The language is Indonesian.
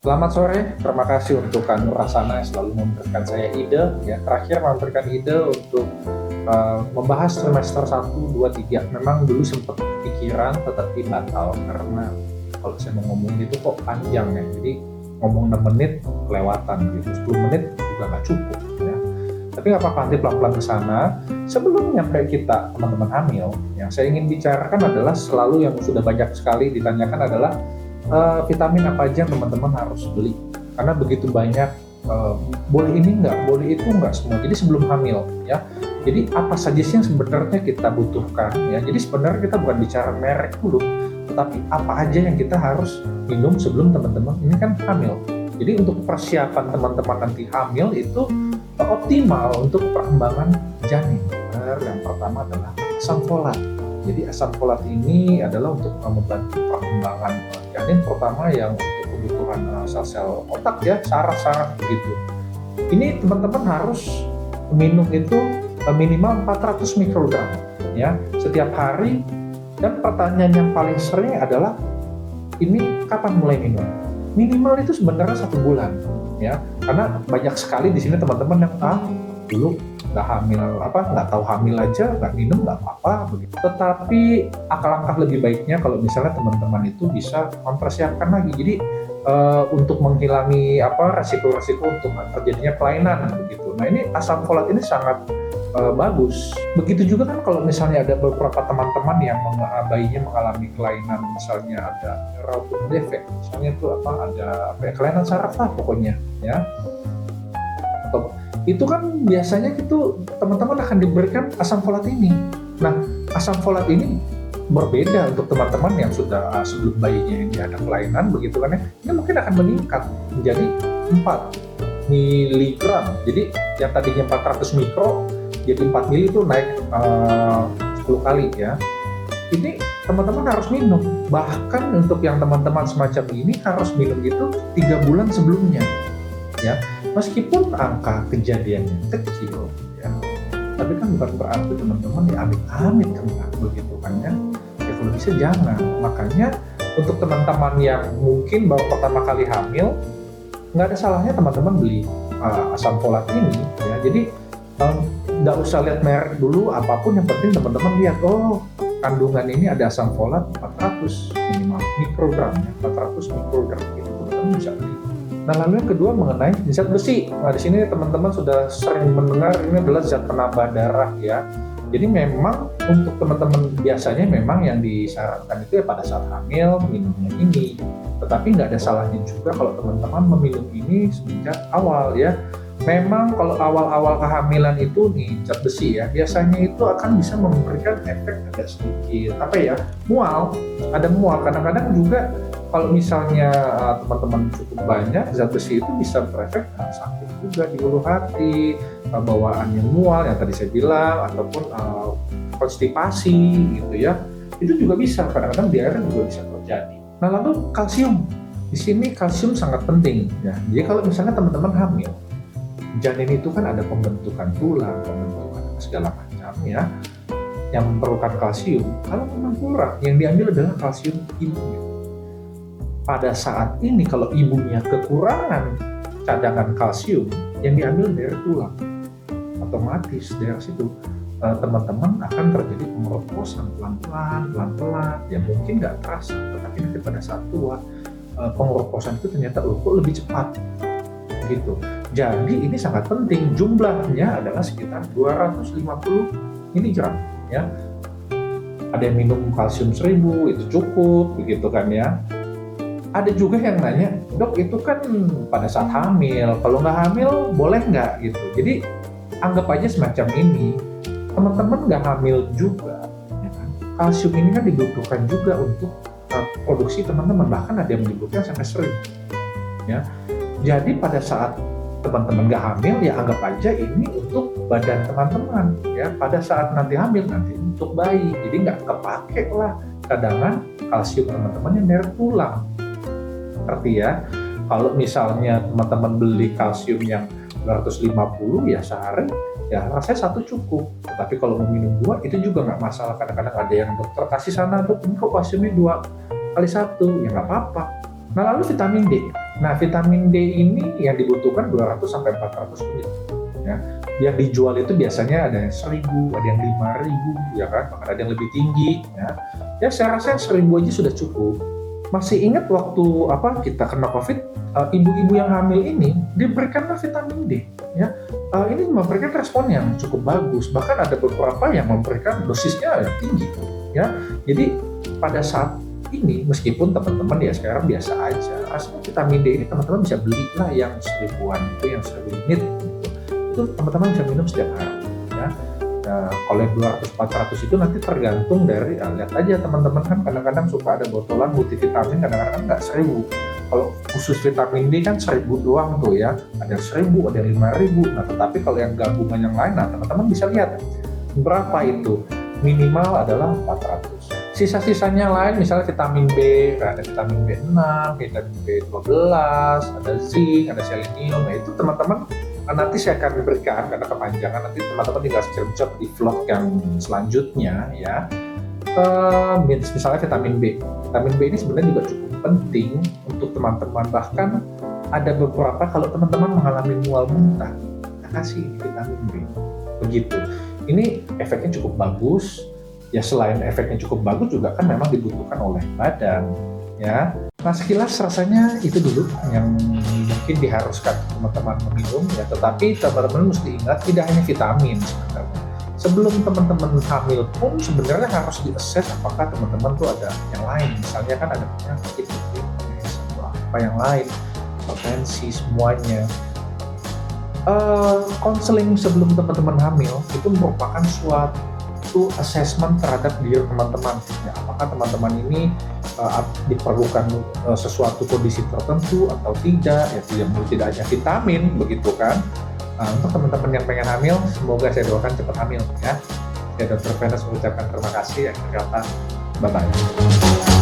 Selamat sore, terima kasih untuk Kak Nur Rasana yang selalu memberikan saya ide. Ya, terakhir memberikan ide untuk membahas trimester 1, 2, 3. Memang dulu sempat pikiran tetapi batal karena kalau saya mau ngomong itu kok panjang ya. Jadi ngomong 6 menit kelewatan gitu, 10 menit juga nggak cukup ya. Tapi nggak apa-apa, nanti pelan-pelan ke sana. Sebelum nyampe kita teman-teman hamil, yang saya ingin bicarakan adalah selalu yang sudah banyak sekali ditanyakan adalah vitamin apa aja teman-teman harus beli karena begitu banyak boleh ini enggak, boleh itu enggak semua. Jadi sebelum hamil ya. Jadi apa saja sih yang sebenarnya kita butuhkan ya. Jadi sebenarnya kita bukan bicara merek dulu, tetapi apa aja yang kita harus minum sebelum teman-teman ini kan hamil. Jadi untuk persiapan teman-teman nanti hamil itu optimal untuk perkembangan janin. Yang pertama adalah asam folat. Jadi asam folat ini adalah untuk membantu perkembangan janin, terutama yang untuk kebutuhan sel-sel otak ya, saraf-saraf begitu. Ini teman-teman harus minum itu minimal 400 mikrogram ya setiap hari. Dan pertanyaan yang paling sering adalah ini kapan mulai minum? Minimal itu sebenarnya 1 bulan ya, karena banyak sekali di sini teman-teman yang dulu nggak hamil nggak tahu hamil aja nggak minum nggak apa-apa begitu. Tetapi alangkah lebih baiknya kalau misalnya teman-teman itu bisa mempersiapkan lagi. Jadi untuk menghilangi resiko-resiko untuk terjadinya kelainan begitu. Nah ini asam folat ini sangat bagus. Begitu juga kan kalau misalnya ada beberapa teman-teman yang bayinya mengalami kelainan, misalnya ada rambut defect, misalnya itu ada kelainan saraf lah pokoknya ya. Atau itu kan biasanya itu teman-teman akan diberikan asam folat ini. Nah, asam folat ini berbeda untuk teman-teman yang sudah sebelum bayinya ini ada kelainan begitu kan ya. Ini mungkin akan meningkat menjadi 4 miligram. Jadi yang tadinya 400 mikro jadi 4 mili itu naik 10 kali ya. Ini teman-teman harus minum. Bahkan untuk yang teman-teman semacam ini harus minum itu 3 bulan sebelumnya. Ya, meskipun angka kejadiannya kecil ya, tapi kan bukan berarti teman-teman ya amit-amit kena begitu kan ya. Ya kalau bisa jangan. Makanya untuk teman-teman yang mungkin baru pertama kali hamil, nggak ada salahnya teman-teman beli asam folat ini ya. Jadi nggak usah lihat merek dulu apapun, yang penting teman-teman lihat kandungan ini ada asam folat 400 minimal mikrogram ya, 400 mikrogram gitu teman-teman bisa beli. Nah, lalu yang kedua mengenai zat besi. Nah, di sini teman-teman sudah sering mendengar ini adalah zat penambah darah ya. Jadi memang untuk teman-teman biasanya memang yang disarankan itu ya pada saat hamil minumnya ini. Tetapi nggak ada salahnya juga kalau teman-teman meminum ini semenjak awal ya. Memang kalau awal-awal kehamilan itu nih zat besi ya, biasanya itu akan bisa memberikan efek agak sedikit mual. Ada mual. Kadang-kadang juga kalau misalnya teman-teman cukup banyak, zat besi itu bisa berefek sakit juga di ulu hati, bawaannya mual yang tadi saya bilang, ataupun konstipasi gitu ya. Itu juga bisa, kadang-kadang diare juga bisa terjadi. Nah lalu kalsium, di sini kalsium sangat penting ya. Jadi kalau misalnya teman-teman hamil, janin itu kan ada pembentukan tulang, pembentukan segala macam ya, yang memerlukan kalsium. Kalau memang kurang, yang diambil adalah kalsium ibunya. Pada saat ini kalau ibunya kekurangan cadangan kalsium, yang diambil dari tulang, otomatis dari situ teman-teman akan terjadi pengeroposan pelan-pelan ya, mungkin nggak terasa, tetapi nanti pada saat tua pengeroposan itu ternyata kok lebih cepat gitu. Jadi ini sangat penting, jumlahnya adalah sekitar 250 mg ya. Ada yang minum kalsium 1000 itu cukup begitu kan ya. Ada juga yang nanya, dok itu kan pada saat hamil, kalau nggak hamil boleh nggak gitu. Jadi anggap aja semacam ini, teman-teman nggak hamil juga ya kan? Kalsium ini kan dibutuhkan juga untuk produksi teman-teman, bahkan ada yang menyebutkan sampai 1000 ya. Jadi pada saat teman-teman nggak hamil ya anggap aja ini untuk badan teman-teman ya, pada saat nanti hamil nanti untuk bayi. Jadi nggak kepake lah cadangan kalsium teman-teman yang dari tulang. Arti ya, kalau misalnya teman-teman beli kalsium yang 250 ya sehari ya rasanya 1 cukup. Tapi kalau mau minum 2 itu juga nggak masalah. Kadang-kadang ada yang dokter kasih sana, dok ini kok kalsiumnya 2 kali 1 ya nggak apa-apa. Nah lalu vitamin D. Nah, vitamin D ini yang dibutuhkan 200 sampai 400 unit. Ya. Yang dijual itu biasanya ada yang 1.000, ada yang 5.000, ya kan, bahkan ada yang lebih tinggi. Ya saya rasa yang 1.000 aja sudah cukup. Masih ingat waktu kita kena COVID, ibu-ibu yang hamil ini diberikan vitamin D. Ya, ini memberikan respon yang cukup bagus. Bahkan ada beberapa yang memberikan dosisnya yang tinggi. Ya, jadi pada saat ini meskipun teman-teman ya sekarang biasa aja, aslinya vitamin D ini teman-teman bisa belilah yang 1.000-an itu, yang 1.000 unit gitu. Itu teman-teman bisa minum setiap hari. Ya. Nah, kalau 200-400 itu nanti tergantung dari, lihat aja teman-teman kan kadang-kadang suka ada botolan multivitamin, kadang-kadang nggak 1.000. Kalau khusus vitamin D kan 1.000 doang tuh ya, ada 1.000, ada 5.000. Nah, tetapi kalau yang gabungan yang lain, nah teman-teman bisa lihat berapa itu, minimal adalah 400. Sisa-sisanya lain, misalnya vitamin B, ada vitamin B6, vitamin B12, ada zinc, ada selenium. Nah itu teman-teman nanti saya akan berikan, karena kepanjangan nanti teman-teman tinggal screenshot di vlog yang selanjutnya ya. Misalnya vitamin B. Vitamin B ini sebenarnya juga cukup penting untuk teman-teman, bahkan ada beberapa kalau teman-teman mengalami mual muntah, kita kasih vitamin B. Begitu. Ini efeknya cukup bagus. Ya selain efeknya cukup bagus juga kan memang dibutuhkan oleh badan ya. Nah sekilas rasanya itu dulu yang mungkin diharuskan teman-teman meminum ya, tetapi teman-teman mesti ingat tidak hanya vitamin sebenarnya. Sebelum teman-teman hamil pun sebenarnya harus diakses apakah teman-teman tuh ada yang lain, misalnya kan ada penyakit atau apa yang lain, hipertensi semuanya. Konseling sebelum teman-teman hamil itu merupakan suatu assessment terhadap diri teman-teman. Ya, apakah teman-teman ini diperlukan sesuatu kondisi tertentu atau tidak? Ya tidak hanya vitamin, begitu kan? Untuk teman-teman yang pengen hamil, semoga saya doakan cepat hamil ya. Saya Dr. Venus mengucapkan terima kasih. Akhir kata, bye-bye.